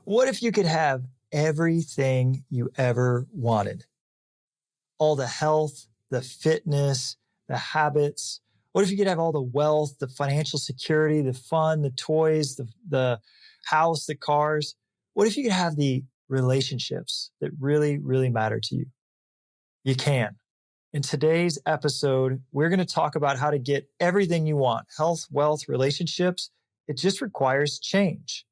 What if you could have everything you ever wanted? All the health, the fitness, the habits. What if you could have all the wealth, the financial security, the fun, the toys, the house, the cars? What if you could have the relationships that really, really matter to you? You can. In today's episode, we're going to talk about how to get everything you want: health, wealth, relationships. It just requires change.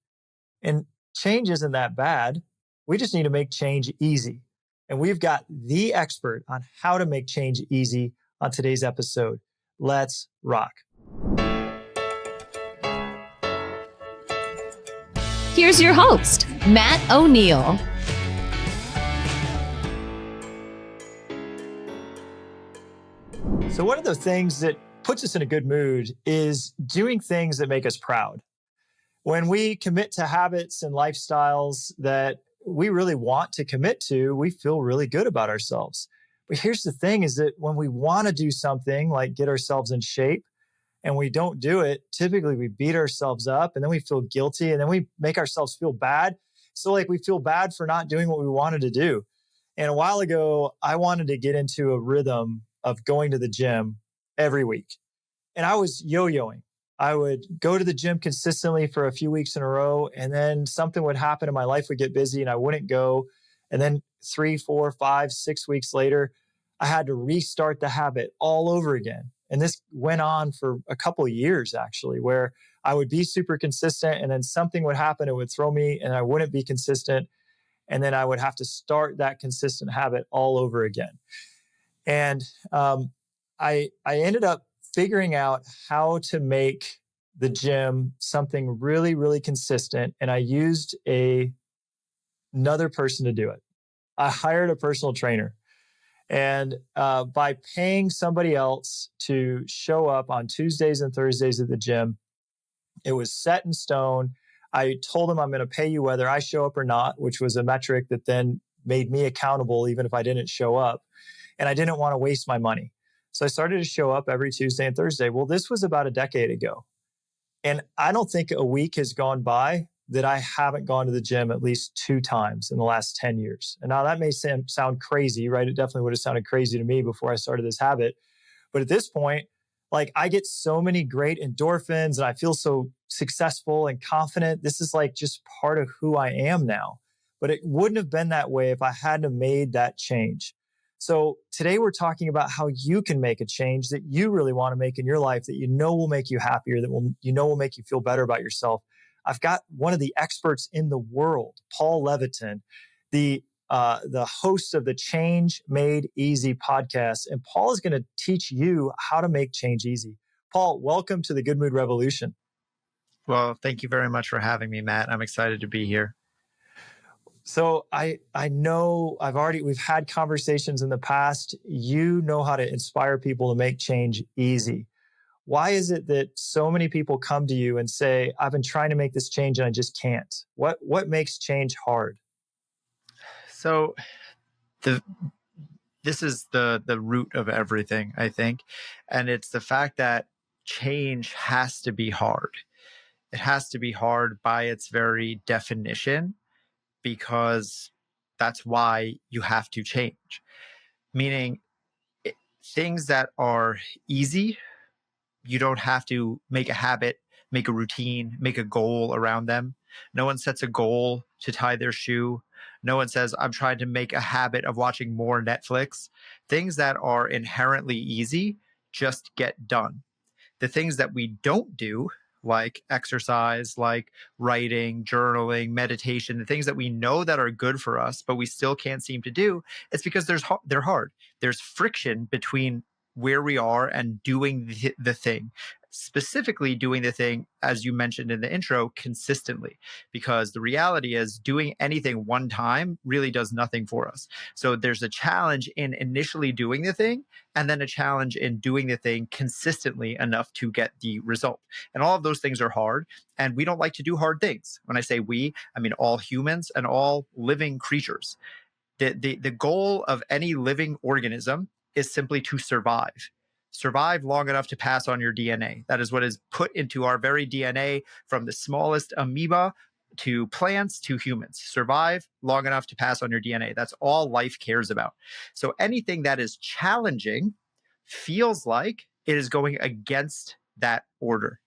And change isn't that bad. We just need to make change easy. And we've got the expert on how to make change easy on today's episode. Let's rock. Here's your host, Matt O'Neill. So one of the things that puts us in a good mood is doing things that make us proud. When we commit to habits and lifestyles that we really want to commit to, we feel really good about ourselves. But here's the thing is that when we want to do something like get ourselves in shape and we don't do it, typically we beat ourselves up and then we feel guilty and then we make ourselves feel bad. So like we feel bad for not doing what we wanted to do. And a while ago, I wanted to get into a rhythm of going to the gym every week. And I was yo-yoing. I would go to the gym consistently for a few weeks in a row, and then something would happen and my life would get busy and I wouldn't go. And then 3, 4, 5, 6 weeks later, I had to restart the habit all over again. And this went on for a couple of years, actually, where I would be super consistent and then something would happen, it would throw me and I wouldn't be consistent. And then I would have to start that consistent habit all over again. And I ended up figuring out how to make the gym something really, really consistent. And I used another person to do it. I hired a personal trainer. And by paying somebody else to show up on Tuesdays and Thursdays at the gym, it was set in stone. I told him I'm going to pay you whether I show up or not, which was a metric that then made me accountable even if I didn't show up. And I didn't want to waste my money. So I started to show up every Tuesday and Thursday. Well, this was about a decade ago. And I don't think a week has gone by that I haven't gone to the gym at least 2 times in the last 10 years. And now that may sound crazy, right? It definitely would have sounded crazy to me before I started this habit. But at this point, like I get so many great endorphins and I feel so successful and confident. This is like just part of who I am now. But it wouldn't have been that way if I hadn't have made that change. So today we're talking about how you can make a change that you really want to make in your life that you know will make you happier, that will make you feel better about yourself. I've got one of the experts in the world, Paul Levitin, the host of the Change Made Easy podcast. And Paul is going to teach you how to make change easy. Paul, welcome to the Good Mood Revolution. Well, thank you very much for having me, Matt. I'm excited to be here. So I know we've had conversations in the past. You know how to inspire people to make change easy. Why is it that so many people come to you and say, I've been trying to make this change and I just can't? What makes change hard? So this is the root of everything, I think. And it's the fact that change has to be hard. It has to be hard by its very definition, because that's why you have to change. Meaning things that are easy, you don't have to make a habit, make a routine, make a goal around them. No one sets a goal to tie their shoe. No one says, I'm trying to make a habit of watching more Netflix. Things that are inherently easy just get done. The things that we don't do, like exercise, like writing, journaling, meditation, the things that we know that are good for us, but we still can't seem to do, it's because they're hard. There's friction between where we are and doing the thing. Specifically doing the thing, as you mentioned in the intro, consistently, because the reality is doing anything one time really does nothing for us. So there's a challenge in initially doing the thing, and then a challenge in doing the thing consistently enough to get the result. And all of those things are hard, and we don't like to do hard things. When I say we, I mean all humans and all living creatures. The goal of any living organism is simply to survive. Survive long enough to pass on your DNA. That is what is put into our very DNA from the smallest amoeba to plants to humans. Survive long enough to pass on your DNA. That's all life cares about. So anything that is challenging feels like it is going against that order,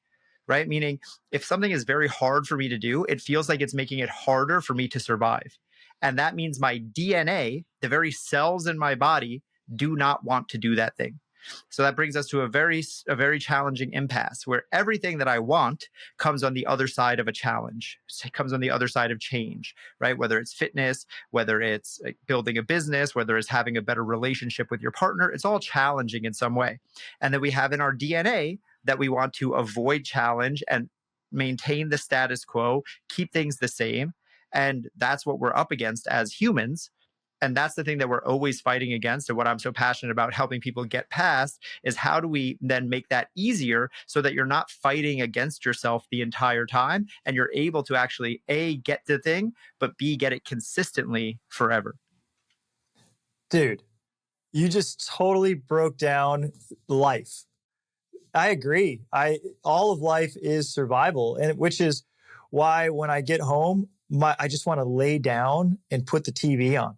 right? Meaning, if something is very hard for me to do, it feels like it's making it harder for me to survive. And that means my DNA, the very cells in my body, do not want to do that thing. So that brings us to a very challenging impasse where everything that I want comes on the other side of a challenge. It comes on the other side of change, right? Whether it's fitness, whether it's building a business, whether it's having a better relationship with your partner, it's all challenging in some way. And then we have in our DNA that we want to avoid challenge and maintain the status quo, keep things the same. And that's what we're up against as humans. And that's the thing that we're always fighting against. And what I'm so passionate about helping people get past is how do we then make that easier so that you're not fighting against yourself the entire time and you're able to actually A, get the thing, but B, get it consistently forever. Dude, you just totally broke down life. I agree. All of life is survival, and which is why when I get home, I just want to lay down and put the TV on.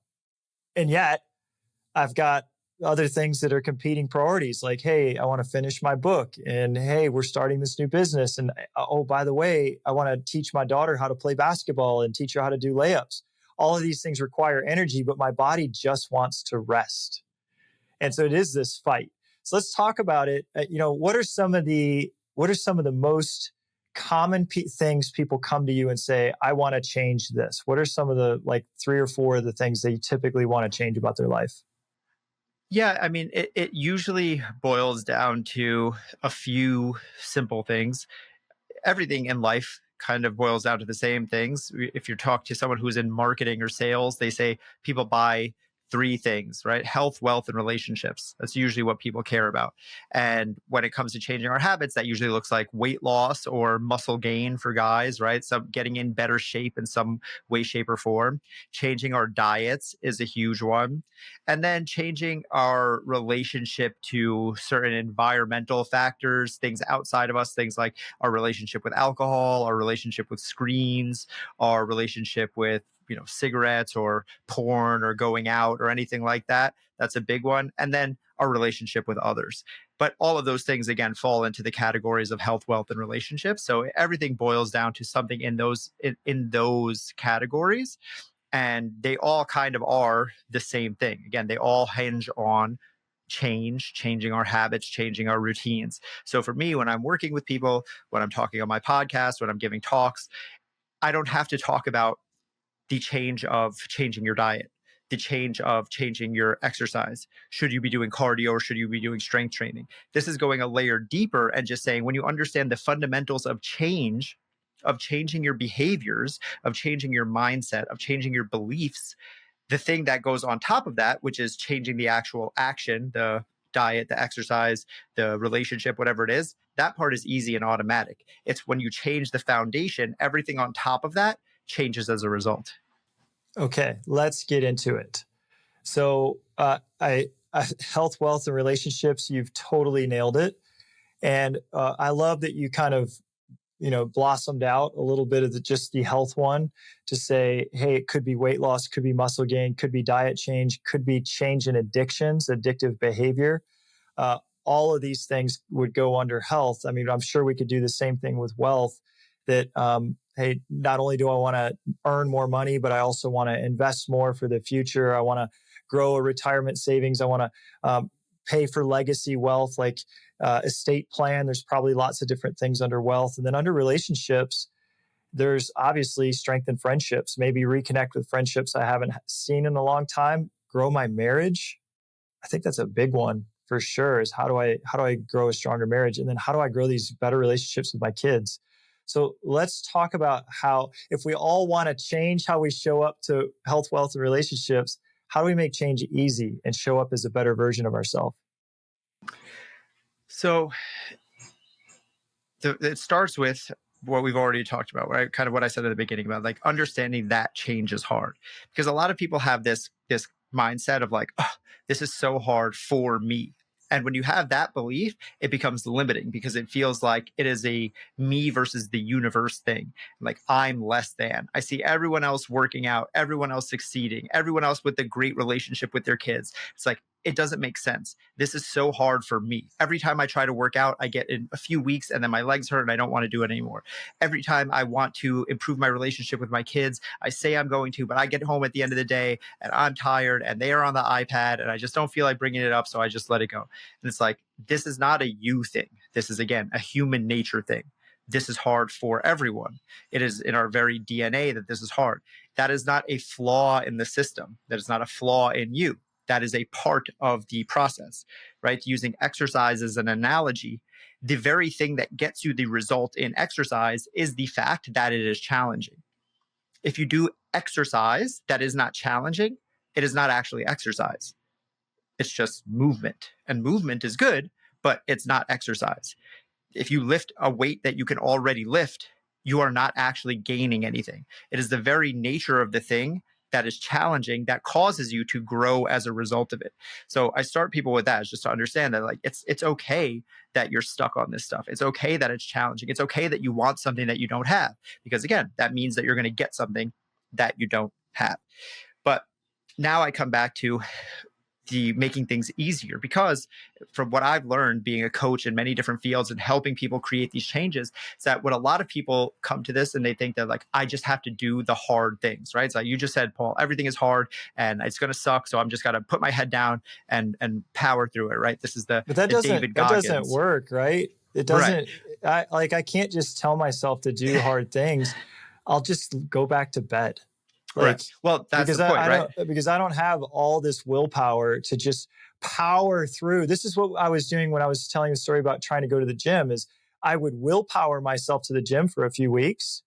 And yet, I've got other things that are competing priorities, like, hey, I want to finish my book, and hey, we're starting this new business, and oh, by the way, I want to teach my daughter how to play basketball and teach her how to do layups. All of these things require energy, but my body just wants to rest. And so it is this fight. So let's talk about it. What are some of the most common things people come to you and say, I want to change this? What are some of the 3 or 4 of the things they typically want to change about their life? Yeah, I mean, it usually boils down to a few simple things. Everything in life kind of boils down to the same things. If you talk to someone who's in marketing or sales, they say people buy 3 things, right? Health, wealth, and relationships. That's usually what people care about. And when it comes to changing our habits, that usually looks like weight loss or muscle gain for guys, right? So getting in better shape in some way, shape, or form. Changing our diets is a huge one. And then changing our relationship to certain environmental factors, things outside of us, things like our relationship with alcohol, our relationship with screens, our relationship with cigarettes or porn or going out or anything like that. That's a big one. And then our relationship with others. But all of those things, again, fall into the categories of health, wealth, and relationships. So everything boils down to something in those categories. And they all kind of are the same thing. Again, they all hinge on changing our habits, changing our routines. So for me, when I'm working with people, when I'm talking on my podcast, when I'm giving talks, I don't have to talk about the change of changing your diet, the change of changing your exercise. Should you be doing cardio or should you be doing strength training? This is going a layer deeper and just saying when you understand the fundamentals of change, of changing your behaviors, of changing your mindset, of changing your beliefs, the thing that goes on top of that, which is changing the actual action, the diet, the exercise, the relationship, whatever it is, that part is easy and automatic. It's when you change the foundation, everything on top of that changes as a result. Okay, let's get into it. So health, wealth, and relationships, you've totally nailed it. And I love that you kind of, blossomed out a little bit of just the health one to say, hey, it could be weight loss, could be muscle gain, could be diet change, could be change in addictions, addictive behavior. All of these things would go under health. I mean, I'm sure we could do the same thing with wealth that, hey, not only do I want to earn more money, but I also want to invest more for the future. I want to grow a retirement savings. I want to pay for legacy wealth, like estate plan. There's probably lots of different things under wealth. And then under relationships, there's obviously strengthen friendships, maybe reconnect with friendships I haven't seen in a long time, grow my marriage. I think that's a big one for sure, is how do I grow a stronger marriage? And then how do I grow these better relationships with my kids? So let's talk about how, if we all want to change how we show up to health, wealth, and relationships, how do we make change easy and show up as a better version of ourselves? So it starts with what we've already talked about, right? Kind of what I said at the beginning about like understanding that change is hard, because a lot of people have this mindset of like, oh, this is so hard for me. And when you have that belief, it becomes limiting because it feels like it is a me versus the universe thing. Like I'm less than. I see everyone else working out, everyone else succeeding, everyone else with a great relationship with their kids. It's like, it doesn't make sense. This is so hard for me. Every time I try to work out, I get in a few weeks and then my legs hurt and I don't want to do it anymore. Every time I want to improve my relationship with my kids, I say I'm going to, but I get home at the end of the day and I'm tired and they are on the iPad and I just don't feel like bringing it up. So I just let it go. And it's like, this is not a you thing. This is, again, a human nature thing. This is hard for everyone. It is in our very DNA that this is hard. That is not a flaw in the system. That is not a flaw in you. That is a part of the process, right? Using exercise as an analogy, the very thing that gets you the result in exercise is the fact that it is challenging. If you do exercise that is not challenging, it is not actually exercise. It's just movement. And movement is good, but it's not exercise. If you lift a weight that you can already lift, you are not actually gaining anything. It is the very nature of the thing that is challenging that causes you to grow as a result of it. So I start people with that, is just to understand that like it's okay that you're stuck on this stuff. It's okay that it's challenging. It's okay that you want something that you don't have, because again, that means that you're going to get something that you don't have. But now I come back to the making things easier, because from what I've learned being a coach in many different fields and helping people create these changes, is that when a lot of people come to this and they think that like, I just have to do the hard things, right? It's like you just said, Paul, everything is hard and it's going to suck. So I'm just got to put my head down and power through it, right? This is the, But that the doesn't David that Goggins. doesn't work, right? It doesn't. I can't just tell myself to do hard things. I'll just go back to bed. Like, well, that's because the point, right? Because I don't have all this willpower to just power through. This is what I was doing when I was telling the story about trying to go to the gym. Is I would willpower myself to the gym for a few weeks,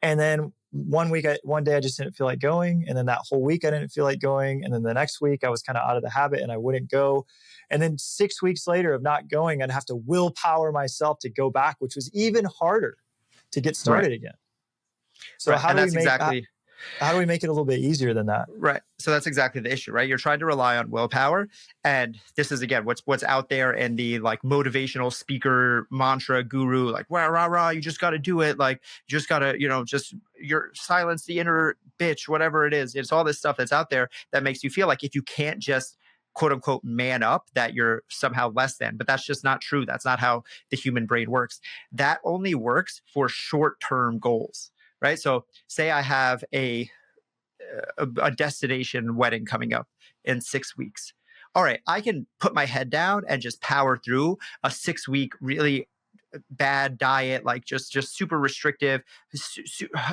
and then one day I just didn't feel like going, and then that whole week I didn't feel like going, and then the next week I was kind of out of the habit and I wouldn't go, and then 6 weeks later of not going, I'd have to willpower myself to go back, which was even harder to get started again. So how do we make it a little bit easier than that? Right. So that's exactly the issue, right? You're trying to rely on willpower. And this is, again, what's out there in the like motivational speaker mantra guru, like, rah, rah, rah, you just got to do it. Like, you just got to, you're silence the inner bitch, whatever it is. It's all this stuff that's out there that makes you feel like if you can't just quote unquote man up, that you're somehow less than. But that's just not true. That's not how the human brain works. That only works for short-term goals. Right. So say I have a destination wedding coming up in 6 weeks. All right, I can put my head down and just power through a 6-week really bad diet, like just super restrictive,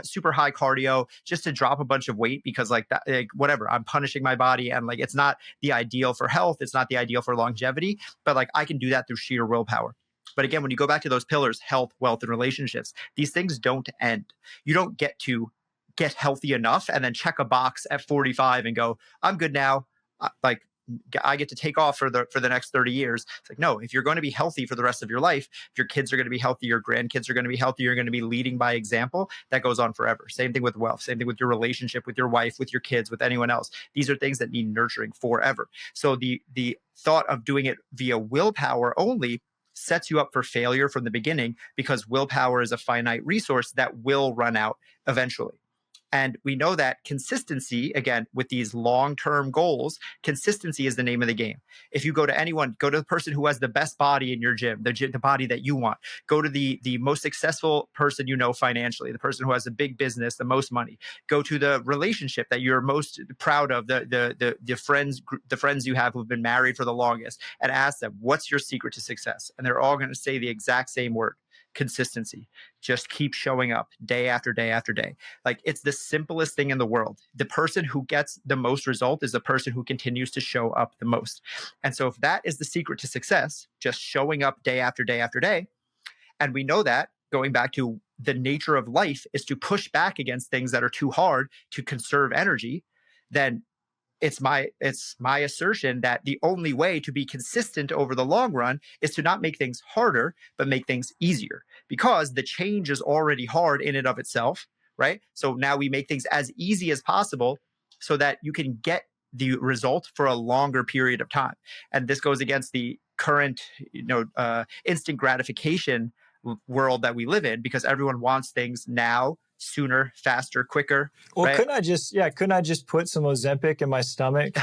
super high cardio, just to drop a bunch of weight because like that, like whatever, I'm punishing my body and like it's not the ideal for health, it's not the ideal for longevity, but like I can do that through sheer willpower. But again, when you go back to those pillars, health, wealth, and relationships, these things don't end. You don't get to get healthy enough and then check a box at 45 and go, I'm good now. Like I get to take off for the next 30 years. It's like, no, if you're going to be healthy for the rest of your life, if your kids are going to be healthy, your grandkids are going to be healthy, you're going to be leading by example, that goes on forever. Same thing with wealth, same thing with your relationship with your wife, with your kids, with anyone else. These are things that need nurturing forever. So the thought of doing it via willpower only sets you up for failure from the beginning, because willpower is a finite resource that will run out eventually. And we know that consistency, again, with these long-term goals, consistency is the name of the game. If you go to anyone, go to the person who has the best body in your gym, the body that you want. Go to the most successful person you know financially, the person who has a big business, the most money. Go to the relationship that you're most proud of, the friends you have who've been married for the longest, and ask them, what's your secret to success? And they're all going to say the exact same word: consistency. Just keep showing up day after day after day. Like, it's the simplest thing in the world. The person who gets the most result is the person who continues to show up the most. And so if that is the secret to success, just showing up day after day after day, and we know that going back to the nature of life is to push back against things that are too hard to conserve energy, then it's my assertion that the only way to be consistent over the long run is to not make things harder, but make things easier, because the change is already hard in and of itself, right? So now we make things as easy as possible so that you can get the result for a longer period of time. And this goes against the current, instant gratification world that we live in, because everyone wants things now, sooner, faster, quicker. Well, right? couldn't I just put some Ozempic in my stomach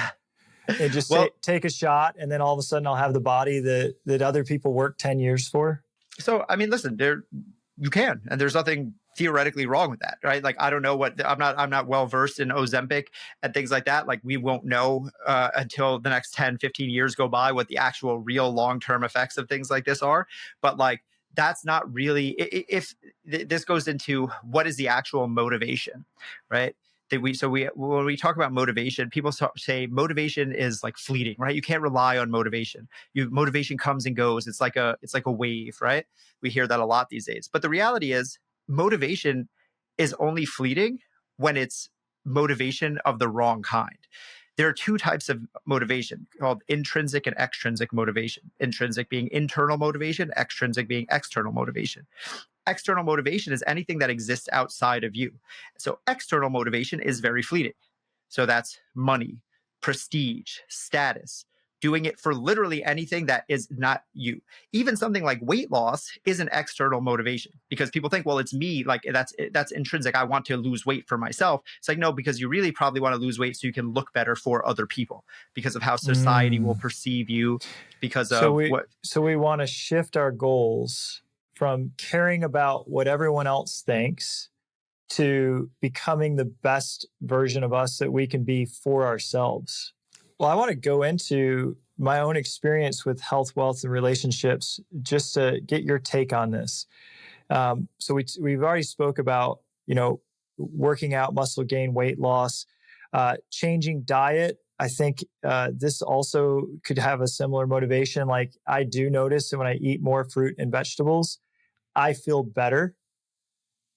and just Well, take a shot, and then all of a sudden I'll have the body that other people worked 10 years for? So, I mean, listen, you can, and there's nothing theoretically wrong with that, right? Like, I don't know I'm not well versed in Ozempic and things like that. Like, we won't know until the next 10, 15 years go by what the actual real long-term effects of things like this are. But like, that's not really, if this goes into what is the actual motivation, right? When we talk about motivation, people say motivation is like fleeting, right? You can't rely on motivation. Motivation comes and goes. It's like a wave, right? We hear that a lot these days. But the reality is, motivation is only fleeting when it's motivation of the wrong kind. There are two types of motivation called intrinsic and extrinsic motivation. Intrinsic being internal motivation, extrinsic being external motivation. External motivation is anything that exists outside of you. So external motivation is very fleeting. So that's money, prestige, status, doing it for literally anything that is not you. Even something like weight loss is an external motivation, because people think, well, it's me, like that's intrinsic. I want to lose weight for myself. It's like, no, because you really probably want to lose weight so you can look better for other people, because of how society will perceive you, because of what. So we want to shift our goals from caring about what everyone else thinks to becoming the best version of us that we can be for ourselves. Well, I want to go into my own experience with health, wealth, and relationships just to get your take on this. So we've already spoke about, working out, muscle gain, weight loss, changing diet. I think this also could have a similar motivation. Like, I do notice that when I eat more fruit and vegetables, I feel better.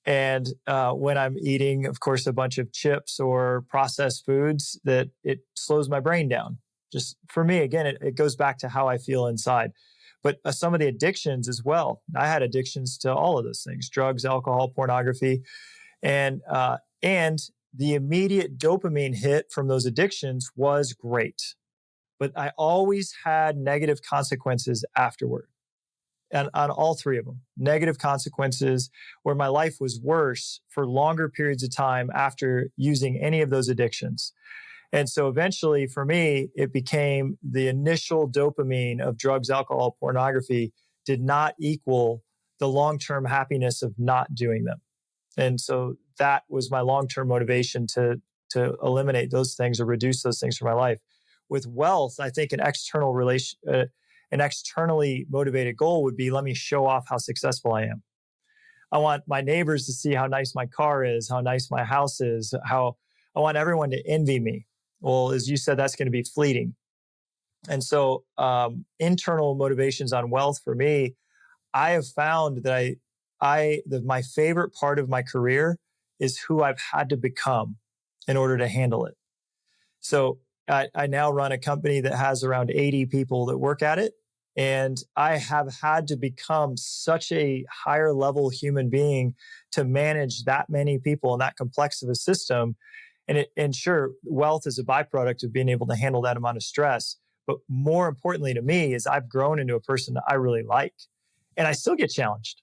And when I'm eating, of course, a bunch of chips or processed foods, that it slows my brain down. Just for me, again, it goes back to how I feel inside. But some of the addictions as well. I had addictions to all of those things: drugs, alcohol, pornography, and the immediate dopamine hit from those addictions was great. But I always had negative consequences afterward. And on all three of them, negative consequences where my life was worse for longer periods of time after using any of those addictions. And so eventually for me, it became the initial dopamine of drugs, alcohol, pornography did not equal the long-term happiness of not doing them. And so that was my long-term motivation to eliminate those things or reduce those things from my life. With wealth, I think an externally motivated goal would be, let me show off how successful I am. I want my neighbors to see how nice my car is, how nice my house is, how I want everyone to envy me. Well, as you said, that's going to be fleeting. And so internal motivations on wealth for me, I have found that my favorite part of my career is who I've had to become in order to handle it. So I now run a company that has around 80 people that work at it. And I have had to become such a higher level human being to manage that many people and that complex of a system. And sure, wealth is a byproduct of being able to handle that amount of stress. But more importantly to me is I've grown into a person that I really like. And I still get challenged,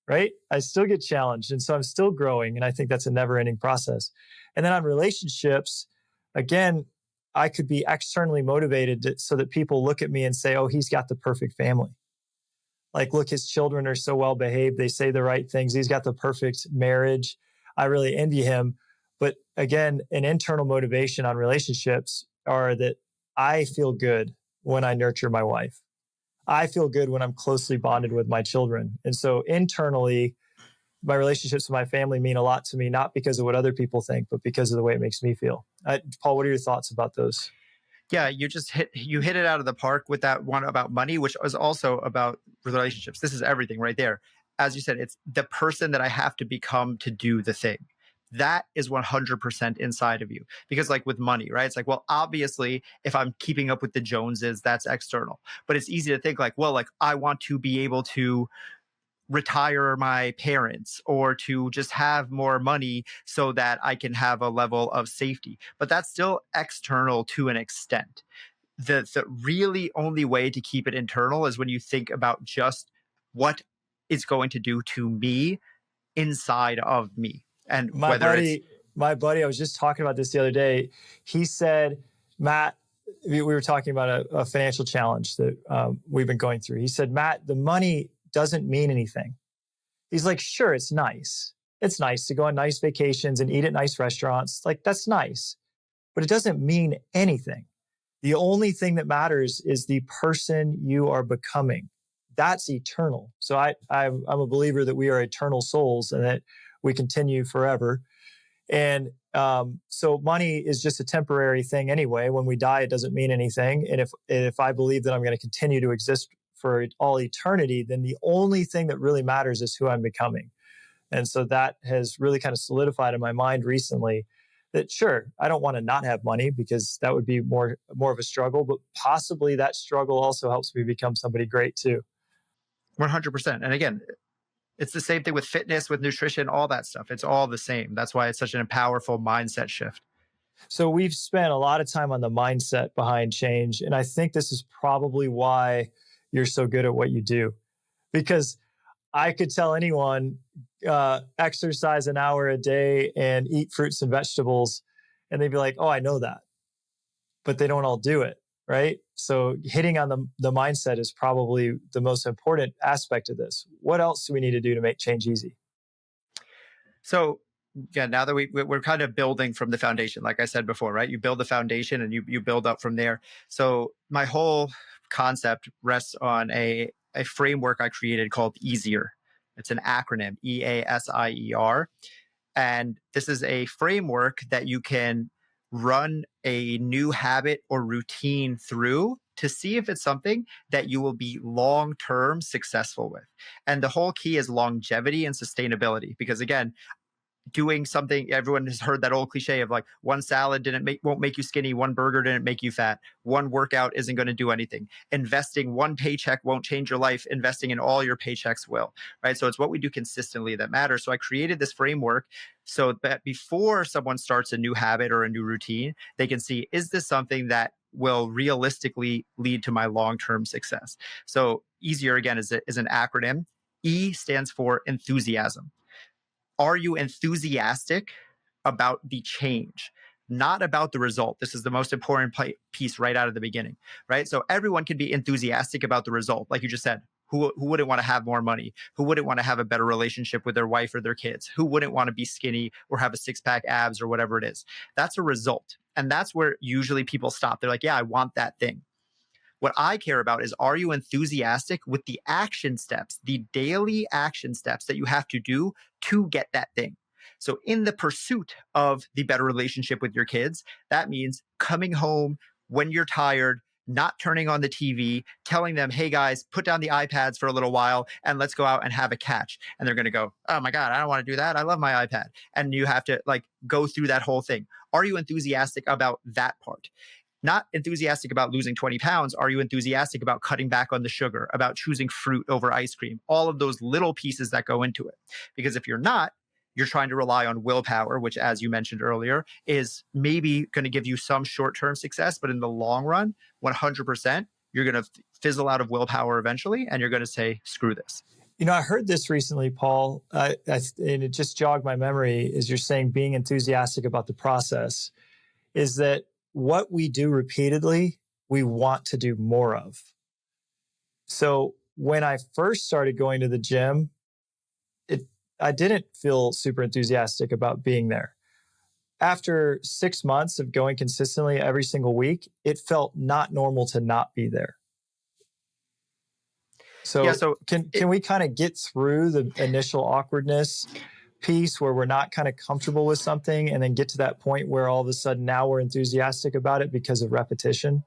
right? I still get challenged. And so I'm still growing. And I think that's a never ending process. And then on relationships, again, I could be externally motivated so that people look at me and say, oh, he's got the perfect family. Like, look, his children are so well behaved. They say the right things. He's got the perfect marriage. I really envy him. But again, an internal motivation on relationships are that I feel good when I nurture my wife. I feel good when I'm closely bonded with my children. And so internally, my relationships with my family mean a lot to me, not because of what other people think, but because of the way it makes me feel. Paul, what are your thoughts about those? Yeah, you hit it out of the park with that one about money, which was also about relationships. This is everything right there. As you said, it's the person that I have to become to do the thing. That is 100% inside of you. Because like with money, right? It's like, well, obviously, if I'm keeping up with the Joneses, that's external. But it's easy to think like, well, like I want to be able to retire my parents or to just have more money so that I can have a level of safety. But that's still external to an extent. the really only way to keep it internal is when you think about just what it's going to do to me inside of me. And My whether it's buddy, my buddy, I was just talking about this the other day. He said, Matt, we were talking about a financial challenge that we've been going through. He said, Matt, the money doesn't mean anything. He's like, sure, it's nice. It's nice to go on nice vacations and eat at nice restaurants. Like, that's nice, but it doesn't mean anything. The only thing that matters is the person you are becoming. That's eternal. So I'm a believer that we are eternal souls and that we continue forever. And so money is just a temporary thing anyway. When we die, it doesn't mean anything. And if I believe that I'm going to continue to exist for all eternity, then the only thing that really matters is who I'm becoming. And so that has really kind of solidified in my mind recently that sure, I don't want to not have money because that would be more of a struggle, but possibly that struggle also helps me become somebody great too. 100%. And again, it's the same thing with fitness, with nutrition, all that stuff. It's all the same. That's why it's such a powerful mindset shift. So we've spent a lot of time on the mindset behind change. And I think this is probably why you're so good at what you do. Because I could tell anyone, exercise an hour a day and eat fruits and vegetables, and they'd be like, oh, I know that. But they don't all do it, right? So hitting on the mindset is probably the most important aspect of this. What else do we need to do to make change easy? So yeah, now that we're kind of building from the foundation, like I said before, right? You build the foundation and you build up from there. So my whole concept rests on a framework I created called EASIER. It's an acronym, EASIER. And this is a framework that you can run a new habit or routine through to see if it's something that you will be long-term successful with. And the whole key is longevity and sustainability. Because again, doing something, everyone has heard that old cliche of like one salad won't make you skinny, one burger didn't make you fat, one workout isn't going to do anything. Investing one paycheck won't change your life, investing in all your paychecks will, right? So it's what we do consistently that matters. So I created this framework so that before someone starts a new habit or a new routine, they can see, is this something that will realistically lead to my long-term success? So EASIER again is an acronym. E stands for enthusiasm. Are you enthusiastic about the change, not about the result? This is the most important piece right out of the beginning, right? So everyone can be enthusiastic about the result. Like you just said, who wouldn't want to have more money? Who wouldn't want to have a better relationship with their wife or their kids? Who wouldn't want to be skinny or have a six-pack abs or whatever it is? That's a result. And that's where usually people stop. They're like, yeah, I want that thing. What I care about is, are you enthusiastic with the action steps, the daily action steps that you have to do to get that thing? So in the pursuit of the better relationship with your kids, that means coming home when you're tired, not turning on the TV, telling them, hey guys, put down the iPads for a little while and let's go out and have a catch. And they're going to go, oh my God, I don't want to do that. I love my iPad. And you have to like go through that whole thing. Are you enthusiastic about that part? Not enthusiastic about losing 20 pounds. Are you enthusiastic about cutting back on the sugar, about choosing fruit over ice cream? All of those little pieces that go into it. Because if you're not, you're trying to rely on willpower, which, as you mentioned earlier, is maybe going to give you some short-term success, but in the long run, 100%, you're going to fizzle out of willpower eventually, and you're going to say, screw this. You know, I heard this recently, Paul, and it just jogged my memory, is you're saying being enthusiastic about the process is that what we do repeatedly, we want to do more of. So when I first started going to the gym, I didn't feel super enthusiastic about being there. After 6 months of going consistently every single week, it felt not normal to not be there. So, Yeah, can we kind of get through the initial awkwardness piece where we're not kind of comfortable with something and then get to that point where all of a sudden now we're enthusiastic about it because of repetition?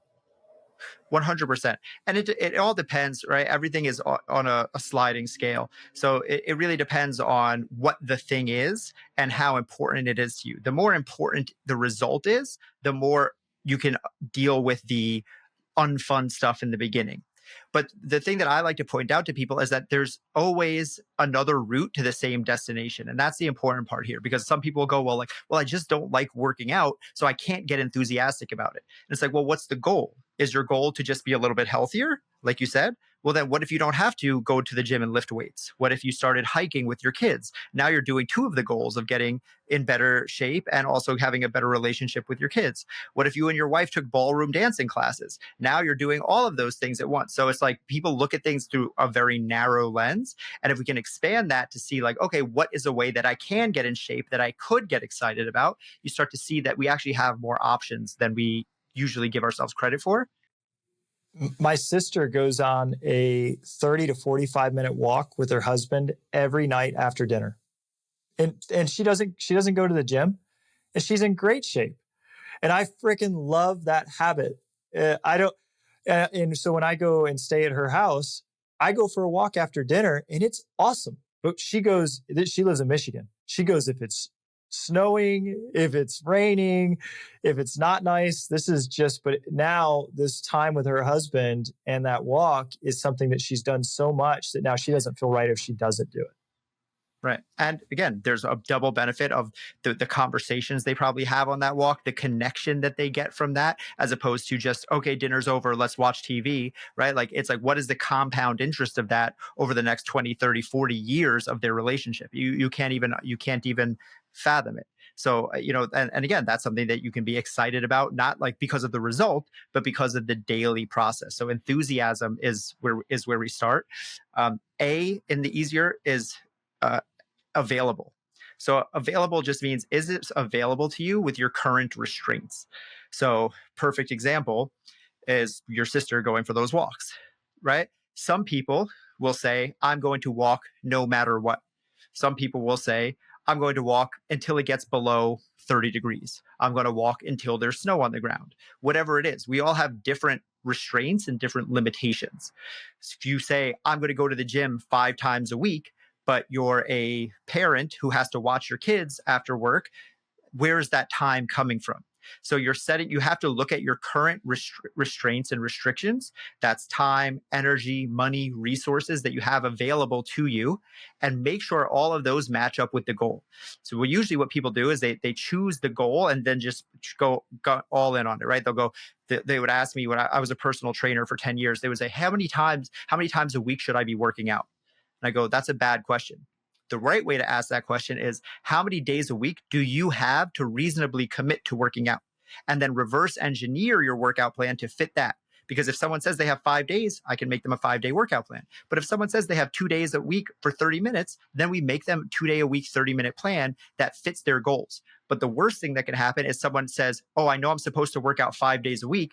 100%. And it all depends, right? Everything is on a sliding scale. So it really depends on what the thing is and how important it is to you. The more important the result is, the more you can deal with the unfun stuff in the beginning. But the thing that I like to point out to people is that there's always another route to the same destination. And that's the important part here, because some people will go, well, I just don't like working out, so I can't get enthusiastic about it. And it's like, well, what's the goal? Is your goal to just be a little bit healthier, like you said? Well, then what if you don't have to go to the gym and lift weights? What if you started hiking with your kids? Now you're doing two of the goals of getting in better shape and also having a better relationship with your kids. What if you and your wife took ballroom dancing classes? Now you're doing all of those things at once. So it's like people look at things through a very narrow lens. And if we can expand that to see like, okay, what is a way that I can get in shape that I could get excited about? You start to see that we actually have more options than we usually give ourselves credit for. My sister goes on a 30 to 45-minute walk with her husband every night after dinner. And she doesn't go to the gym, and she's in great shape. And I freaking love that habit. I don't and so when I go and stay at her house, I go for a walk after dinner, and it's awesome. But she lives in Michigan. She goes if it's snowing, if it's raining, if it's not nice. But now this time with her husband and that walk is something that she's done so much that now she doesn't feel right if she doesn't do it. Right. And again, there's a double benefit of the conversations they probably have on that walk, the connection that they get from that, as opposed to just, okay, dinner's over, let's watch TV, right? Like, it's like, what is the compound interest of that over the next 20, 30, 40 years of their relationship? You can't even fathom it. So, and again, that's something that you can be excited about, not like because of the result, but because of the daily process. So enthusiasm is where we start. A in the easier is, available. So available just means, is it available to you with your current restraints? So perfect example is your sister going for those walks, right? Some people will say, I'm going to walk no matter what. Some people will say, I'm going to walk until it gets below 30 degrees. I'm going to walk until there's snow on the ground. Whatever it is, we all have different restraints and different limitations. So if you say, I'm going to go to the gym 5 times a week, but you're a parent who has to watch your kids after work, where is that time coming from? So you have to look at your current restraints and restrictions. That's time, energy, money, resources that you have available to you, and make sure all of those match up with the goal. So usually what people do is they choose the goal and then just go all in on it, right? They would ask me when I was a personal trainer for 10 years, they would say, how many times a week should I be working out? And I go, that's a bad question. The right way to ask that question is, how many days a week do you have to reasonably commit to working out? And then reverse engineer your workout plan to fit that. Because if someone says they have 5 days, I can make them a 5-day workout plan. But if someone says they have 2 days a week for 30 minutes, then we make them a 2-day a week, 30-minute plan that fits their goals. But the worst thing that can happen is someone says, oh, I know I'm supposed to work out 5 days a week,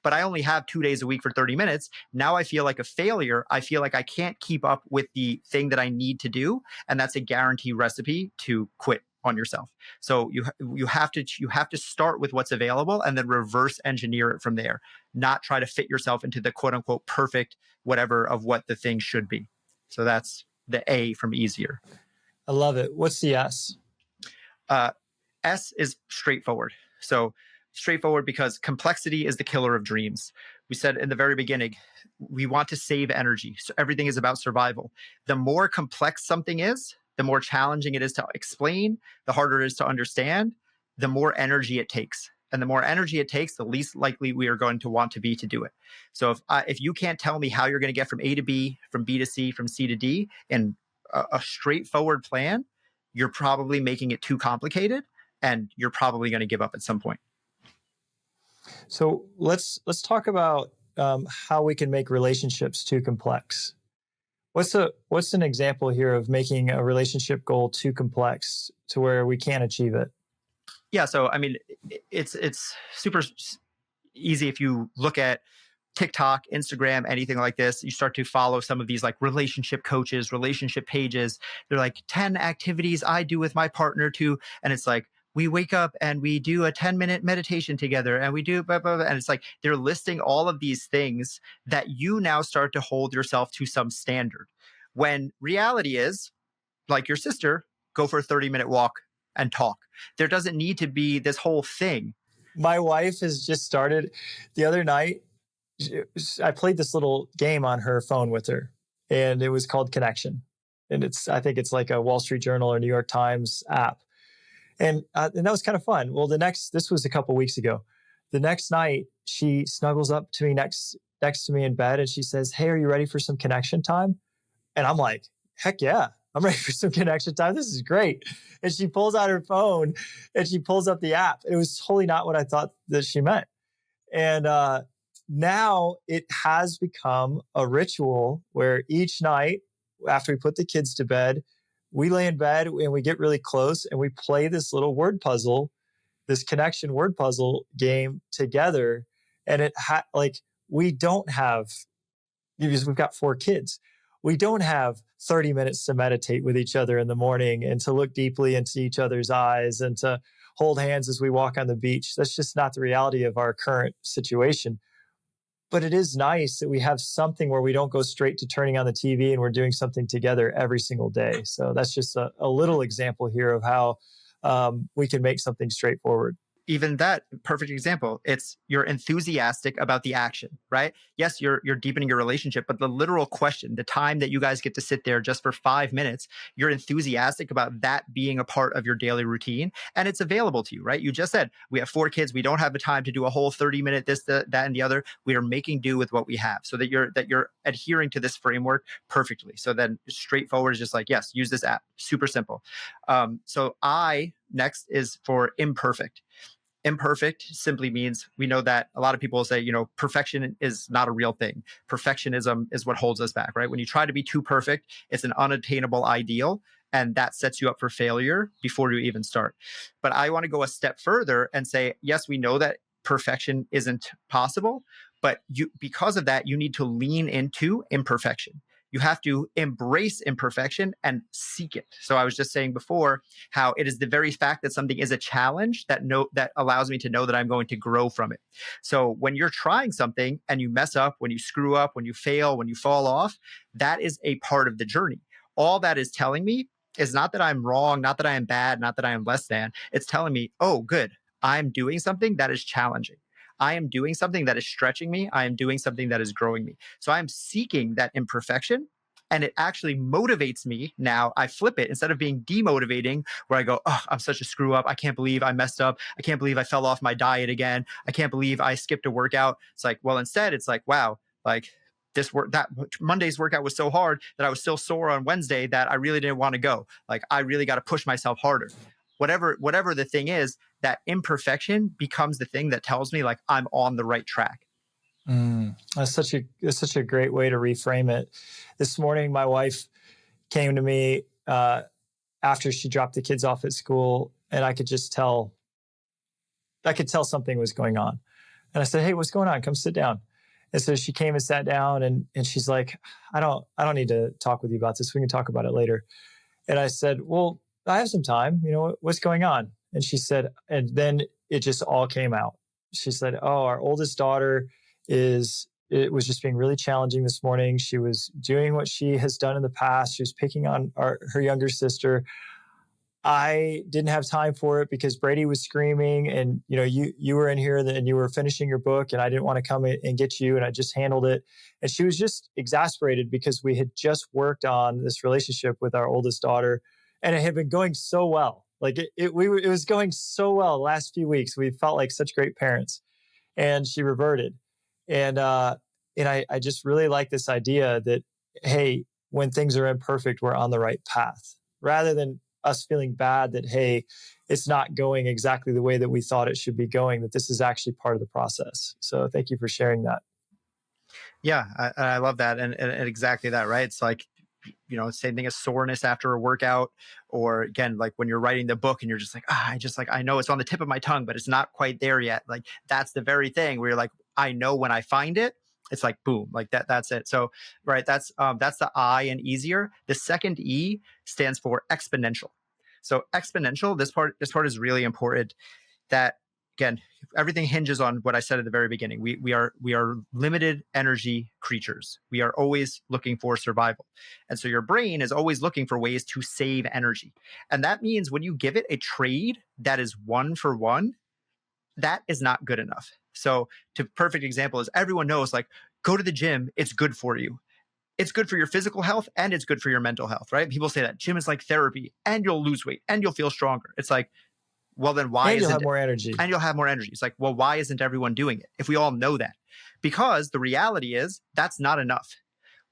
but I only have 2 days a week for 30 minutes. Now I feel like a failure. I feel like I can't keep up with the thing that I need to do. And that's a guarantee recipe to quit on yourself. So you have to start with what's available and then reverse engineer it from there, not try to fit yourself into the quote unquote perfect whatever of what the thing should be. So that's the A from easier. I love it. What's the S? S is straightforward. So straightforward because complexity is the killer of dreams. We said in the very beginning, we want to save energy. So everything is about survival. The more complex something is, the more challenging it is to explain, the harder it is to understand, the more energy it takes. And the more energy it takes, the least likely we are going to want to be to do it. So if you can't tell me how you're going to get from A to B, from B to C, from C to D in a straightforward plan, you're probably making it too complicated and you're probably going to give up at some point. So let's talk about how we can make relationships too complex. What's an example here of making a relationship goal too complex to where we can't achieve it? Yeah, so I mean, it's super easy if you look at TikTok, Instagram, anything like this. You start to follow some of these like relationship coaches, relationship pages. They're like 10 activities I do with my partner too, and it's like, we wake up and we do a 10-minute meditation together and we do blah, blah, blah. And it's like they're listing all of these things that you now start to hold yourself to some standard. When reality is, like your sister, go for a 30-minute walk and talk. There doesn't need to be this whole thing. My wife has just started the other night. I played this little game on her phone with her, and it was called Connection. And I think it's like a Wall Street Journal or New York Times app. And that was kind of fun. Well, this was a couple weeks ago. The next night, she snuggles up to me next to me in bed and she says, "Hey, are you ready for some connection time?" And I'm like, "Heck yeah, I'm ready for some connection time. This is great." And she pulls out her phone and she pulls up the app. It was totally not what I thought that she meant. And now it has become a ritual where each night after we put the kids to bed, we lay in bed and we get really close and we play this little word puzzle, this connection word puzzle game together. And we don't have, because we've got 4 kids, we don't have 30 minutes to meditate with each other in the morning and to look deeply into each other's eyes and to hold hands as we walk on the beach. That's just not the reality of our current situation. But it is nice that we have something where we don't go straight to turning on the TV and we're doing something together every single day. So that's just a little example here of how we can make something straightforward. Even that perfect example, it's you're enthusiastic about the action, right? Yes, you're deepening your relationship, but the literal question, the time that you guys get to sit there just for 5 minutes, you're enthusiastic about that being a part of your daily routine, and it's available to you, right? You just said we have 4 kids, we don't have the time to do a whole 30-minute this, that, and the other. We are making do with what we have, so that you're adhering to this framework perfectly. So then straightforward is just like, yes, use this app, super simple. So I next is for imperfect. Imperfect simply means we know that a lot of people say, perfection is not a real thing. Perfectionism is what holds us back, right? When you try to be too perfect, it's an unattainable ideal, and that sets you up for failure before you even start. But I want to go a step further and say, yes, we know that perfection isn't possible, but because of that, you need to lean into imperfection. You have to embrace imperfection and seek it. So I was just saying before how it is the very fact that something is a challenge that allows me to know that I'm going to grow from it. So when you're trying something and you mess up, when you screw up, when you fail, when you fall off, that is a part of the journey. All that is telling me is not that I'm wrong, not that I am bad, not that I am less than. It's telling me, oh, good, I'm doing something that is challenging. I am doing something that is stretching me. I am doing something that is growing me. So I'm seeking that imperfection, and it actually motivates me. Now I flip it instead of being demotivating where I go, oh, I'm such a screw up. I can't believe I messed up. I can't believe I fell off my diet again. I can't believe I skipped a workout. It's like, well, instead it's like, wow, like that Monday's workout was so hard that I was still sore on Wednesday that I really didn't want to go. Like I really got to push myself harder. Whatever the thing is, that imperfection becomes the thing that tells me like I'm on the right track. That's such a great way to reframe it. This morning, my wife came to me after she dropped the kids off at school, and I could tell something was going on. And I said, "Hey, what's going on? Come sit down." And so she came and sat down, and she's like, I don't need to talk with you about this. We can talk about it later. And I said, "Well, I have some time. What's going on?" And she said, and then it just all came out. She said, "Oh, our oldest daughter it was just being really challenging this morning. She was doing what she has done in the past. She was picking on her younger sister. I didn't have time for it because Brady was screaming, and you were in here and you were finishing your book, and I didn't want to come in and get you, and I just handled it." And she was just exasperated because we had just worked on this relationship with our oldest daughter, and it had been going so well. Like it was going so well the last few weeks. We felt like such great parents, and she reverted. And I just really like this idea that, hey, when things are imperfect, we're on the right path, rather than us feeling bad that, hey, it's not going exactly the way that we thought it should be going, that this is actually part of the process. So thank you for sharing that. Yeah, I love that. And exactly that, right? It's like, same thing as soreness after a workout, or again, like when you're writing the book and you're just like, I know it's on the tip of my tongue, but it's not quite there yet. Like that's the very thing where you're like, I know when I find it, it's like, boom, like that's it. So, right. That's the I in easier. The second E stands for exponential. So exponential, this part is really important. That again, everything hinges on what I said at the very beginning. We are limited energy creatures. We are always looking for survival. And so your brain is always looking for ways to save energy. And that means when you give it a trade that is 1 for 1, that is not good enough. So perfect example is everyone knows, like, go to the gym. It's good for you. It's good for your physical health and it's good for your mental health, right? People say that gym is like therapy and you'll lose weight and you'll feel stronger. It's like, Well, then why and you'll isn't have more energy. and you'll have more energy. It's like, well, why isn't everyone doing it? If we all know that, because the reality is that's not enough.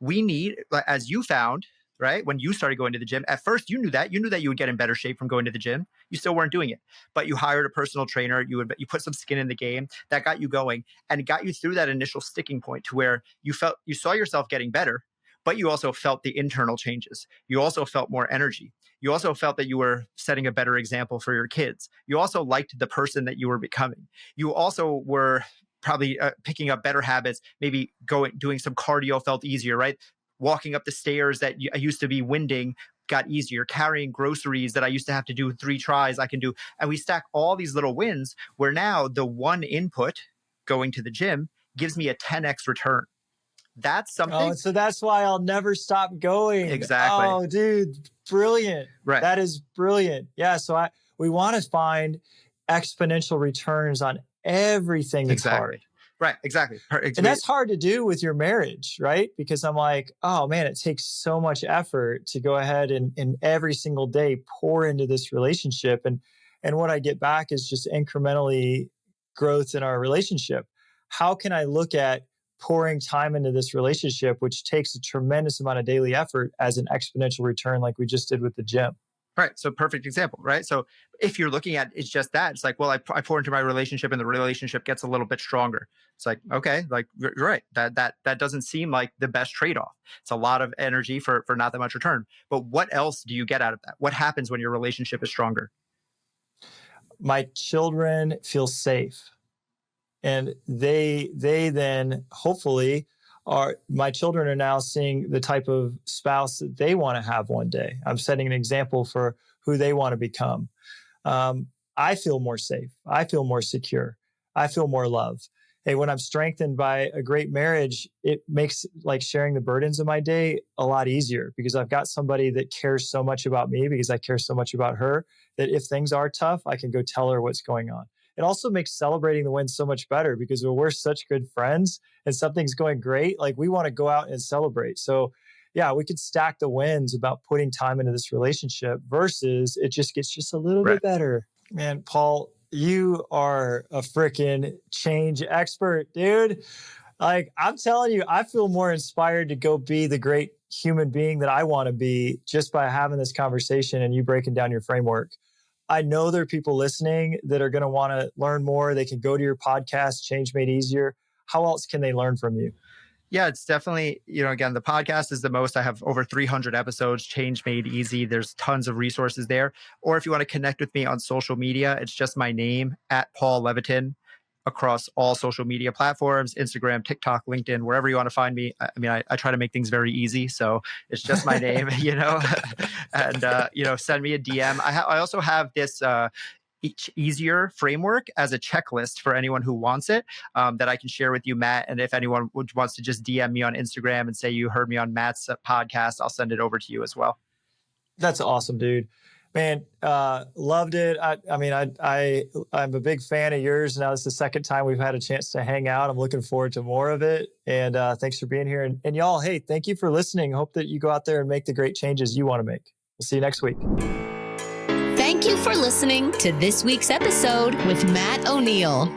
We need, as you found, right? When you started going to the gym, at first you knew that you would get in better shape from going to the gym. You still weren't doing it, but you hired a personal trainer. You put some skin in the game that got you going and got you through that initial sticking point to where you saw yourself getting better, but you also felt the internal changes. You also felt more energy. You also felt that you were setting a better example for your kids. You also liked the person that you were becoming. You also were probably picking up better habits, maybe doing some cardio felt easier, right? Walking up the stairs that I used to be winding got easier. Carrying groceries that I used to have to do 3 tries, I can do. And we stack all these little wins where now the one input, going to the gym, gives me a 10x return. That's something. Oh, so that's why I'll never stop going. Exactly. Oh, dude, brilliant. Right. That is brilliant. Yeah. So we want to find exponential returns on everything that's hard. Right. Exactly. And that's hard to do with your marriage, right? Because I'm like, oh man, it takes so much effort to go ahead and every single day pour into this relationship. And what I get back is just incrementally growth in our relationship. How can I look at pouring time into this relationship, which takes a tremendous amount of daily effort, as an exponential return like we just did with the gym? Right. So perfect example, right? So if you're looking at it's just that, it's like, well, I pour into my relationship and the relationship gets a little bit stronger. It's like, okay, like you're right. That doesn't seem like the best trade-off. It's a lot of energy for not that much return. But what else do you get out of that? What happens when your relationship is stronger? My children feel safe. And they then hopefully my children are now seeing the type of spouse that they want to have one day. I'm setting an example for who they want to become. I feel more safe. I feel more secure. I feel more loved. Hey, when I'm strengthened by a great marriage, it makes like sharing the burdens of my day a lot easier, because I've got somebody that cares so much about me, because I care so much about her, that if things are tough, I can go tell her what's going on. It also makes celebrating the wins so much better, because when we're such good friends and something's going great, like we want to go out and celebrate. So yeah, we could stack the wins about putting time into this relationship versus it just gets just a little bit better. Man, Paul, you are a freaking change expert, dude. Like I'm telling you, I feel more inspired to go be the great human being that I want to be just by having this conversation and you breaking down your framework. I know there are people listening that are going to want to learn more. They can go to your podcast, Change Made Easier. How else can they learn from you? Yeah, it's definitely, again, the podcast is the most. I have over 300 episodes, Change Made Easy. There's tons of resources there. Or if you want to connect with me on social media, it's just my name, @Paul Levitin, across all social media platforms, Instagram, TikTok, LinkedIn, wherever you want to find me. I mean, I try to make things very easy. So it's just my name, and, send me a DM. I also have this easier framework as a checklist for anyone who wants it, that I can share with you, Matt. And if anyone wants to just DM me on Instagram and say you heard me on Matt's podcast, I'll send it over to you as well. That's awesome, dude. Man, loved it. I'm a big fan of yours. Now this is the second time we've had a chance to hang out. I'm looking forward to more of it. And thanks for being here. And y'all, hey, thank you for listening. Hope that you go out there and make the great changes you want to make. We'll see you next week. Thank you for listening to this week's episode with Matt O'Neill.